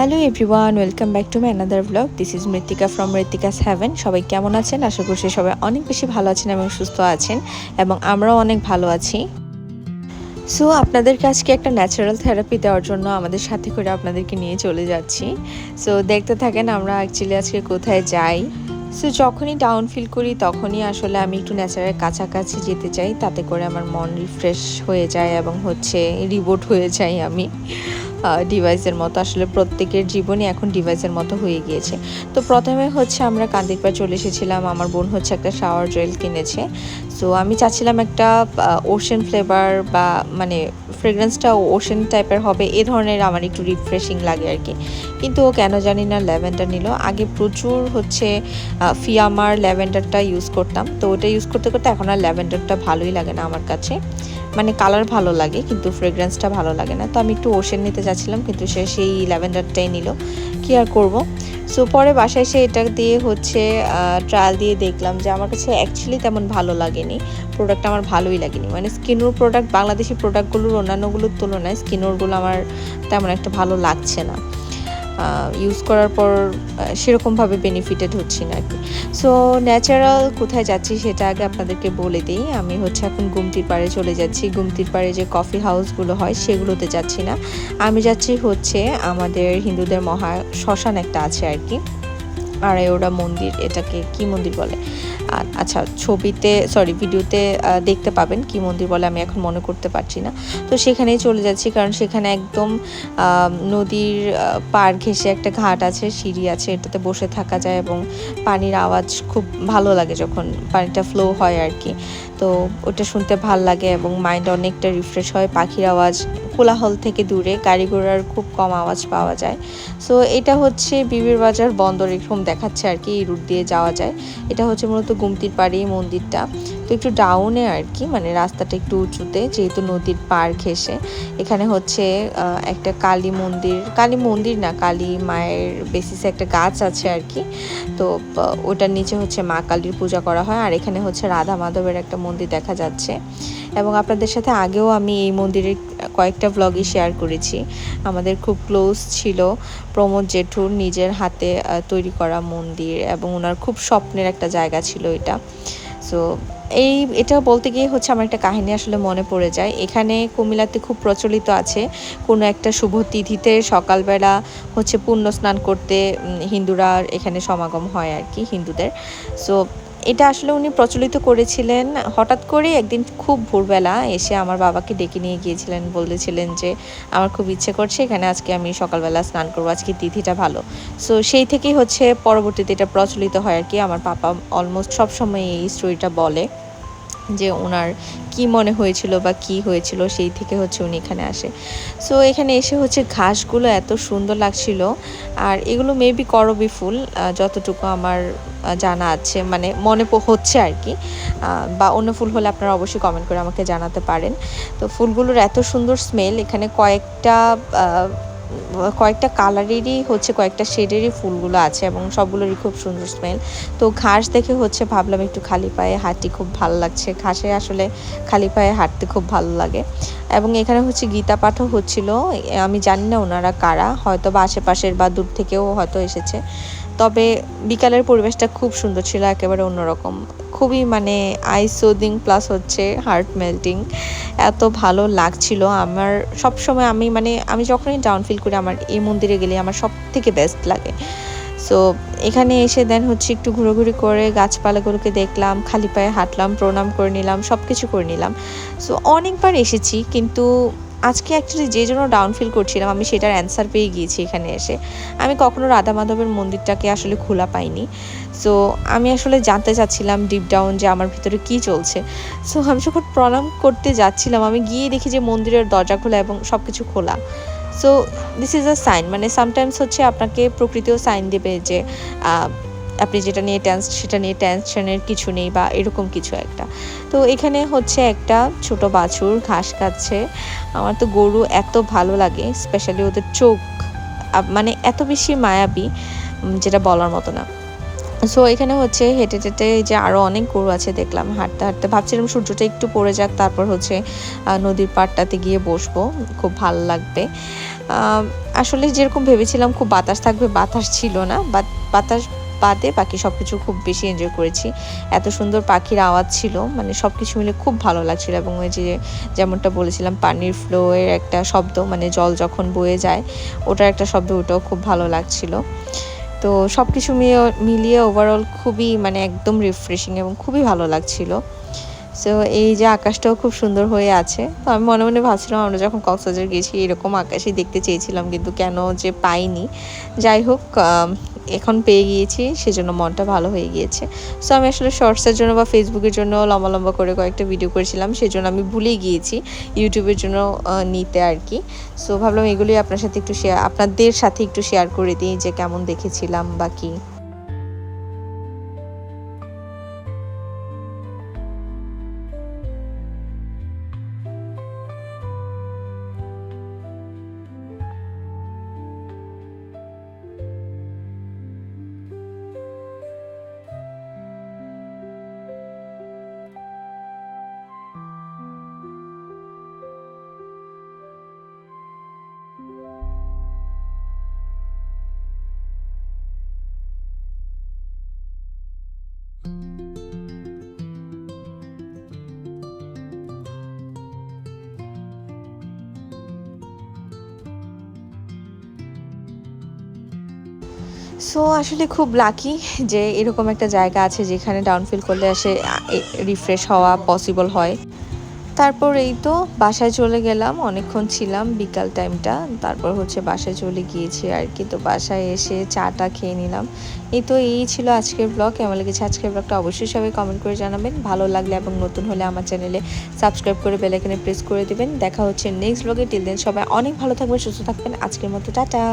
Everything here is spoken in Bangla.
Hello everyone, welcome back to my another blog. This is মৃত্তিকা ফ্রম মৃত্তিকাস হেভেন। সবাই কেমন আছেন? আশা করছি সবাই অনেক বেশি ভালো আছেন এবং সুস্থ আছেন, এবং আমরাও অনেক ভালো আছি। সো আপনাদেরকে আজকে একটা ন্যাচারাল থেরাপি দেওয়ার জন্য আমাদের সাথে করে আপনাদেরকে নিয়ে চলে যাচ্ছি। সো দেখতে থাকেন আমরা অ্যাকচুয়ালি আজকে কোথায় যাই। সো যখনই ডাউন ফিল করি তখনই আসলে আমি একটু ন্যাচারের কাছাকাছি যেতে চাই, তাতে করে আমার মন রিফ্রেশ হয়ে যায় এবং রিবোট হয়ে যাই আমি ডিভাইসের মতো। আসলে প্রত্যেকের জীবনই এখন ডিভাইসের মতো হয়ে গিয়েছে। তো প্রথমে আমরা কান্দিরপাড় চলে এসেছিলাম। আমার বোন একটা শাওয়ার জেল কিনেছে। সো আমি চাচ্ছিলাম একটা ওশেন ফ্লেভার বা মানে ফ্রেগরেন্সটা ওশেন টাইপের হবে, এ ধরনের আমার একটু রিফ্রেশিং লাগে আর কি। কিন্তু ও কেন জানি না ল্যাভেন্ডার নিল। আগে প্রচুর ফিয়ামার ল্যাভেন্ডারটা ইউজ করতাম, তো ওটা ইউজ করতে করতে এখন আর ল্যাভেন্ডারটা ভালোই লাগে না আমার কাছে। মানে কালার ভালো লাগে কিন্তু ফ্রেগরেন্সটা ভালো লাগে না। তো আমি একটু ওশেন নিতে চাচ্ছিলাম, কিন্তু সে সেই ল্যাভেন্ডারটাই নিল। কি আর করব। সো পরে বাসায় এসে এটা দিয়ে ট্রায়াল দিয়ে দেখলাম যে আমার কাছে অ্যাকচুয়ালি তেমন ভালো লাগেনি। প্রোডাক্টটা আমার ভালোই লাগেনি। মানে স্কিনোর প্রোডাক্ট, বাংলাদেশি প্রোডাক্টগুলোর অন্যান্যগুলোর তুলনায় স্কিনোরগুলো আমার তেমন একটা ভালো লাগছে না। ইউজ করার পর সেরকমভাবে বেনিফিটেড হচ্ছি না আর কি। সো ন্যাচারাল কোথায় যাচ্ছি সেটা আগে আপনাদেরকে বলে দিই। আমি এখন গুমতির পাড়ে চলে যাচ্ছি। গুমতির পাড়ে যে কফি হাউসগুলো হয় সেগুলোতে যাচ্ছি না, আমি যাচ্ছি আমাদের হিন্দুদের মহা শ্মশান একটা আছে আর কি, আড়াইওড়া মন্দির। এটাকে কি মন্দির বলে, আচ্ছা ভিডিওতে দেখতে পাবেন কি মন্দির বলে, আমি এখন মনে করতে পারছি না। তো সেখানেই চলে যাচ্ছি, কারণ সেখানে একদম নদীর পাড় ঘেঁষে একটা ঘাট আছে, সিঁড়ি আছে, এটাতে বসে থাকা যায় এবং পানির আওয়াজ খুব ভালো লাগে যখন পানিটা ফ্লো হয় আর কি। তো ওটা শুনতে ভাল লাগে এবং মাইন্ড অনেকটা রিফ্রেশ হয়। পাখির আওয়াজ, কোলাহল থেকে দূরে গাড়ি ঘোড়ার খুব কম আওয়াজ পাওয়া যায়। সো এটা বিবির বাজার বন্দর এরকম দেখাচ্ছে আর কি, এই রুট দিয়ে যাওয়া যায়। এটা মূলত গুমতির পাড়ে মন্দিরটা। তো একটু ডাউনে আর কি, মানে রাস্তাটা একটু উঁচুতে, যেহেতু নদীর পাড় ঘেঁষে। এখানে একটা কালী মন্দির না, কালী মায়ের বেসিসে একটা গাছ আছে আর কি। তো ওটার নিচে মা কালীর পূজা করা হয়। আর এখানে রাধা মাধবের একটা মন্দির দেখা যাচ্ছে। এবং আপনাদের সাথে আগেও আমি এই মন্দিরের কয়েকটা ব্লগই শেয়ার করেছি। আমাদের খুব ক্লোজ ছিল প্রমোদ জেঠুর নিজের হাতে তৈরি করা মন্দির, এবং ওনার খুব স্বপ্নের একটা জায়গা ছিল এটা। সো এটা বলতে গিয়ে আমার একটা কাহিনী আসলে মনে পড়ে যায়। এখানে কুমিল্লাতে খুব প্রচলিত আছে, কোনো একটা শুভ তিথিতে সকালবেলা পুণ্য স্নান করতে হিন্দুরা এখানে সমাগম হয় আর কি, হিন্দুদের। সো এটা আসলে উনি প্রচলিত করেছিলেন। হঠাৎ করে একদিন খুব ভোরবেলা এসে আমার বাবাকে ডেকে নিয়ে গিয়েছিলেন, বলেছিলেন যে আমার খুব ইচ্ছে করছে এখানে আজকে আমি সকালবেলা স্নান করবো, আজকে তিথিটা ভালো। সো সেই থেকেই পরবর্তীতে এটা প্রচলিত হয় আর কি। আমার পাপা অলমোস্ট সবসময় এই স্টোরিটা বলে যে ওনার কি মনে হয়েছিল বা কি হয়েছিল, সেই থেকে উনি এখানে আসে। সো এখানে এসে ঘাসগুলো এত সুন্দর লাগছিল। আর এগুলো মেবি করবি ফুল, যতটুকু আমার জানা আছে, মানে মনে হচ্ছে আর কি। বা অন্য ফুল হলে আপনারা অবশ্যই কমেন্ট করে আমাকে জানাতে পারেন। তো ফুলগুলোর এত সুন্দর স্মেল। এখানে কয়েকটা কালারেরই কয়েকটা শেডেরই ফুলগুলো আছে এবং সবগুলোরই খুব সুন্দর স্মেল। তো ঘাস দেখে ভাবলাম একটু খালি পায়ে হাঁটি, খুব ভালো লাগছে। ঘাসে আসলে খালি পায়ে হাঁটতে খুব ভালো লাগে। এবং এখানে গীতা পাঠও হচ্ছিল। আমি জানি না ওনারা কারা, হয়তো বা আশেপাশের বা দূর থেকেও হয়তো এসেছে। তবে বিকালের পরিবেশটা খুব সুন্দর ছিল, একেবারে অন্যরকম। খুবই আই সোদিং প্লাস হার্ট মেল্টিং। এত ভালো লাগছিল আমার। সবসময় আমি যখনই ডাউন ফিল করি আমার এই মন্দিরে গেলে আমার সব থেকে বেস্ট লাগে। সো এখানে এসে একটু ঘোরাঘুরি করে গাছপালাগুলোকে দেখলাম, খালি পায়ে হাঁটলাম, প্রণাম করে নিলাম, সব কিছু করে নিলাম। সো অনেকবার এসেছি, কিন্তু আজকে অ্যাকচুয়ালি যে জন্য ডাউন ফিল করছিলাম আমি সেটার অ্যান্সার পেয়ে গিয়েছি এখানে এসে। আমি কখনো রাধা মাধবের মন্দিরটাকে আসলে খোলা পাইনি। সো আমি আসলে জানতে চাচ্ছিলাম ডিপ ডাউন যে আমার ভিতরে কি চলছে। সো আমি যখন প্রণাম করতে যাচ্ছিলাম আমি গিয়ে দেখি যে মন্দিরের দরজা খোলা এবং সব কিছু খোলা। So this is a sign, sometimes আপনাকে প্রকৃতিও সাইন দেবে যে আপনি যেটা নিয়ে সেটা নিয়ে টেনশনের কিছু নেই বা এরকম কিছু একটা। তো এখানে একটা ছোট বাছুর ঘাস খাচ্ছে। আমার তো গরু এত ভালো লাগে, স্পেশালি ওদের চোখ এত বেশি মায়াবী যেটা বলার মতো না। সো এখানে হচ্ছে হেঁটে হেঁটে যে আরও অনেক গরু আছে দেখলাম, হাঁটতে হাঁটতে ভাবছিলাম সূর্যটা একটু পড়ে যাক, তারপর হচ্ছে নদীর পাড়টাতে গিয়ে বসবো, খুব ভালো লাগবে। আসলে যেরকম ভেবেছিলাম খুব বাতাস থাকবে, বাতাস ছিল না, বাতাস বাদে বাকি সব কিছু খুব বেশি এনজয় করেছি। এত সুন্দর পাখির আওয়াজ ছিল, মানে সব কিছু মিলে খুব ভালো লাগছিল। এবং ওই যে যেমনটা বলেছিলাম পানির ফ্লোয়ের একটা শব্দ, মানে জল যখন বয়ে যায় ওটার একটা শব্দ, ওটাও খুব ভালো লাগছিল। তো সব কিছু মিলিয়ে ওভারঅল খুবই মানে একদম রিফ্রেশিং এবং খুবই ভালো লাগছিল। সো এই যে আকাশটাও খুব সুন্দর হয়ে আছে। তো আমি মনে মনে ভাবছিলাম আমরা যখন কক্সবাজার গেছি এরকম আকাশই দেখতে চেয়েছিলাম, কিন্তু কেন যে পাইনি। যাই হোক, এখন পেয়ে গিয়েছি, সেজন্য মনটা ভালো হয়ে গিয়েছে। সো আমি আসলে শর্টসের জন্য বা ফেসবুকের জন্য লম্বা লম্বা করে কয়েকটা ভিডিও করেছিলাম, সেজন্য আমি ভুলেই গিয়েছি ইউটিউবের জন্য নিতে আর কি। সো ভাবলাম এগুলি আপনাদের সাথে একটু শেয়ার করে দিই যে কেমন দেখেছিলাম বা কী। সো আসলে খুব লাকি যে এরকম একটা জায়গা আছে যেখানে ডাউনফিল করলে রিফ্রেশ হওয়া পসিবল হয়। তারপর এই তো বাসায় চলে গেলাম, অনেকক্ষণ ছিলাম বিকাল টাইমটা, তারপর হচ্ছে বাসায় চলে গিয়েছি আর কি। তো বাসায় এসে চাটা খেয়ে নিলাম। এই ছিল আজকের ব্লগ। কেমন লেগেছে আজকের ব্লগটা অবশ্যই সবাই কমেন্ট করে জানাবেন। ভালো লাগলে এবং নতুন হলে আমার চ্যানেলে সাবস্ক্রাইব করে বেল আইকনে প্রেস করে দিবেন। দেখা হচ্ছে নেক্সট ব্লগে। টিল দেন সবাই অনেক ভালো থাকবেন, সুস্থ থাকবেন। আজকের মতো টাটা।